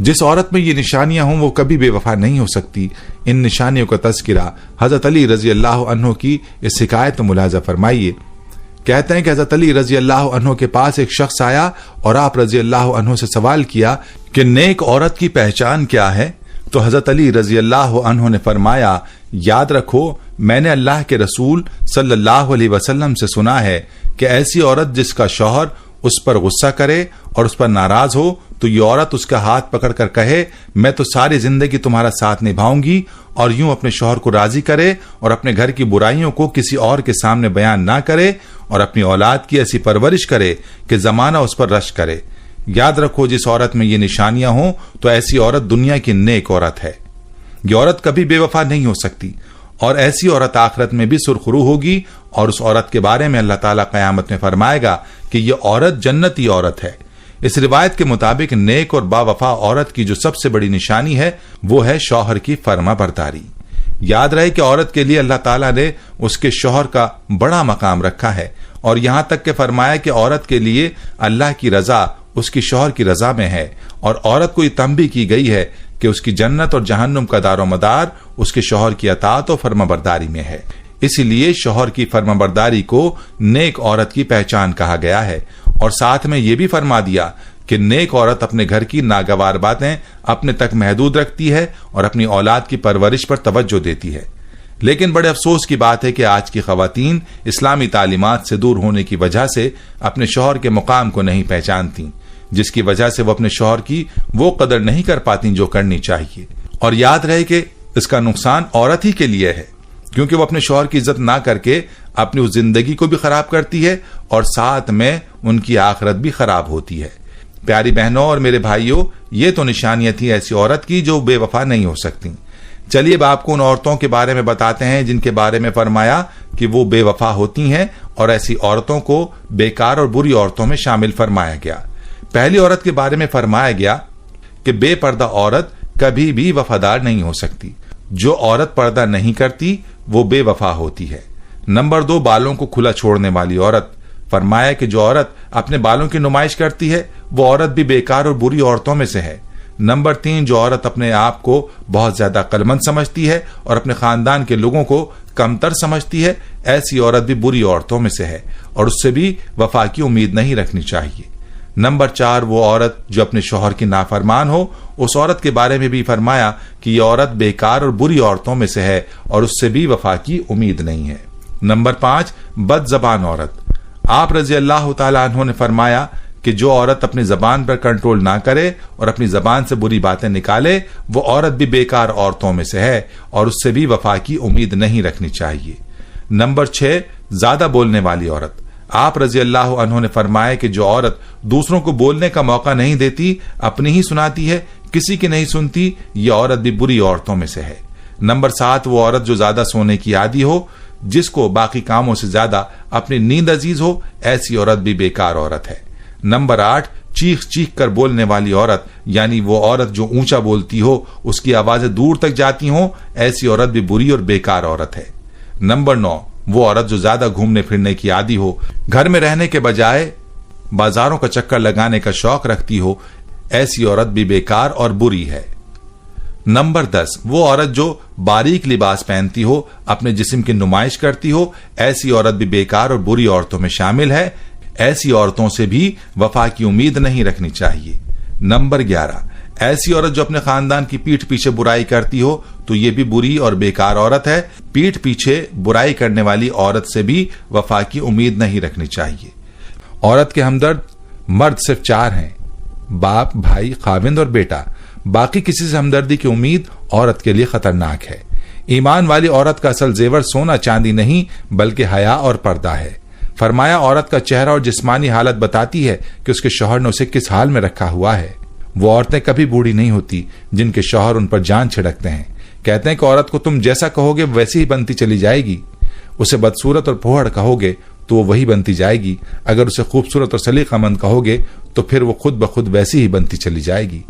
جس عورت میں یہ نشانیاں ہوں وہ کبھی بے وفا نہیں ہو سکتی۔ ان نشانیوں کا تذکرہ حضرت علی رضی اللہ عنہ کی اس حکایت میں ملاحظہ فرمائیے۔ کہتے ہیں کہ حضرت علی رضی اللہ عنہ کے پاس ایک شخص آیا اور آپ رضی اللہ عنہ سے سوال کیا کہ نیک عورت کی پہچان کیا ہے؟ تو حضرت علی رضی اللہ عنہ نے فرمایا، یاد رکھو میں نے اللہ کے رسول صلی اللہ علیہ وسلم سے سنا ہے کہ ایسی عورت جس کا شوہر اس پر غصہ کرے اور اس پر ناراض ہو تو یہ عورت اس کا ہاتھ پکڑ کر کہے میں تو ساری زندگی تمہارا ساتھ نبھاؤں گی، اور یوں اپنے شوہر کو راضی کرے اور اپنے گھر کی برائیوں کو کسی اور کے سامنے بیان نہ کرے اور اپنی اولاد کی ایسی پرورش کرے کہ زمانہ اس پر رشک کرے۔ یاد رکھو جس عورت میں یہ نشانیاں ہوں تو ایسی عورت دنیا کی نیک عورت ہے۔ یہ عورت کبھی بے وفا نہیں ہو سکتی، اور ایسی عورت آخرت میں بھی سرخرو ہوگی، اور اس عورت کے بارے میں اللہ تعالیٰ قیامت میں فرمائے گا کہ یہ عورت جنتی عورت ہے۔ اس روایت کے مطابق نیک اور با وفا عورت کی جو سب سے بڑی نشانی ہے وہ ہے شوہر کی فرما برداری۔ یاد رہے کہ عورت کے لیے اللہ تعالیٰ نے اس کے شوہر کا بڑا مقام رکھا ہے، اور یہاں تک کہ فرمایا کہ عورت کے لیے اللہ کی رضا اس کی شوہر کی رضا میں ہے، اور عورت کو یہ تنبیہ کی گئی ہے کہ اس کی جنت اور جہنم کا دار و مدار اس کے شوہر کی اطاعت و فرما برداری میں ہے۔ اسی لیے شوہر کی فرما برداری کو نیک عورت کی پہچان کہا گیا ہے، اور ساتھ میں یہ بھی فرما دیا کہ نیک عورت اپنے گھر کی ناگوار باتیں اپنے تک محدود رکھتی ہے اور اپنی اولاد کی پرورش پر توجہ دیتی ہے۔ لیکن بڑے افسوس کی بات ہے کہ آج کی خواتین اسلامی تعلیمات سے دور ہونے کی وجہ سے اپنے شوہر کے مقام کو نہیں پہچانتی، جس کی وجہ سے وہ اپنے شوہر کی وہ قدر نہیں کر پاتی جو کرنی چاہیے۔ اور یاد رہے کہ اس کا نقصان عورت ہی کے لیے ہے، کیونکہ وہ اپنے شوہر کی عزت نہ کر کے اپنی اس زندگی کو بھی خراب کرتی ہے اور ساتھ میں ان کی آخرت بھی خراب ہوتی ہے۔ پیاری بہنوں اور میرے بھائیوں، یہ تو نشانیاں تھیں ایسی عورت کی جو بے وفا نہیں ہو سکتی۔ چلیے اب آپ کو ان عورتوں کے بارے میں بتاتے ہیں جن کے بارے میں فرمایا کہ وہ بے وفا ہوتی ہیں، اور ایسی عورتوں کو بیکار اور بری عورتوں میں شامل فرمایا گیا۔ پہلی عورت کے بارے میں فرمایا گیا کہ بے پردہ عورت کبھی بھی وفادار نہیں ہو سکتی۔ جو عورت پردہ نہیں کرتی وہ بے وفا ہوتی ہے۔ نمبر 2، بالوں کو کھلا چھوڑنے والی عورت۔ فرمایا کہ جو عورت اپنے بالوں کی نمائش کرتی ہے وہ عورت بھی بیکار اور بری عورتوں میں سے ہے۔ نمبر 3، جو عورت اپنے آپ کو بہت زیادہ عقلمند سمجھتی ہے اور اپنے خاندان کے لوگوں کو کمتر سمجھتی ہے، ایسی عورت بھی بری عورتوں میں سے ہے، اور اس سے بھی وفا کی امید نہیں رکھنی چاہیے۔ نمبر 4، وہ عورت جو اپنے شوہر کی نافرمان ہو، اس عورت کے بارے میں بھی فرمایا کہ یہ عورت بیکار اور بری عورتوں میں سے ہے اور اس سے بھی وفا کی امید نہیں ہے۔ نمبر 5، بد زبان عورت۔ آپ رضی اللہ تعالیٰ عنہ نے فرمایا کہ جو عورت اپنی زبان پر کنٹرول نہ کرے اور اپنی زبان سے بری باتیں نکالے وہ عورت بھی بیکار عورتوں میں سے ہے اور اس سے بھی وفا کی امید نہیں رکھنی چاہیے۔ نمبر 6، زیادہ بولنے والی عورت۔ آپ رضی اللہ عنہ نے فرمایا کہ جو عورت دوسروں کو بولنے کا موقع نہیں دیتی، اپنی ہی سناتی ہے، کسی کی نہیں سنتی، یہ عورت بھی بری عورتوں میں سے ہے۔ نمبر 7، وہ عورت جو زیادہ سونے کی عادی ہو، جس کو باقی کاموں سے زیادہ اپنی نیند عزیز ہو، ایسی عورت بھی بیکار عورت ہے۔ نمبر 8، چیخ چیخ کر بولنے والی عورت، یعنی وہ عورت جو اونچا بولتی ہو، اس کی آوازیں دور تک جاتی ہوں، ایسی عورت بھی بری اور بیکار عورت ہے۔ نمبر 9، وہ عورت جو زیادہ گھومنے پھرنے کی عادی ہو، گھر میں رہنے کے بجائے بازاروں کا چکر لگانے کا شوق رکھتی ہو، ایسی عورت بھی بیکار اور بری ہے۔ نمبر 10، وہ عورت جو باریک لباس پہنتی ہو، اپنے جسم کی نمائش کرتی ہو، ایسی عورت بھی بیکار اور بری عورتوں میں شامل ہے۔ ایسی عورتوں سے بھی وفا کی امید نہیں رکھنی چاہیے۔ نمبر 11، ایسی عورت جو اپنے خاندان کی پیٹھ پیچھے برائی کرتی ہو تو یہ بھی بری اور بیکار عورت ہے۔ پیٹھ پیچھے برائی کرنے والی عورت سے بھی وفا کی امید نہیں رکھنی چاہیے۔ عورت کے ہمدرد مرد صرف 4 ہیں: باپ، بھائی، خاوند اور بیٹا۔ باقی کسی سے ہمدردی کی امید عورت کے لیے خطرناک ہے۔ ایمان والی عورت کا اصل زیور سونا چاندی نہیں بلکہ حیا اور پردہ ہے۔ فرمایا عورت کا چہرہ اور جسمانی حالت بتاتی ہے کہ اس کے شوہر نے اسے کس حال میں رکھا ہوا ہے۔ وہ عورتیں کبھی بوڑھی نہیں ہوتی جن کے شوہر ان پر جان چھڑکتے ہیں۔ کہتے ہیں کہ عورت کو تم جیسا کہو گے ویسی ہی بنتی چلی جائے گی۔ اسے بدصورت اور پھوہڑ کہو گے تو وہ وہی بنتی جائے گی، اگر اسے خوبصورت اور سلیقہ مند کہو گے تو پھر وہ خود بخود ویسی ہی بنتی چلی جائے گی۔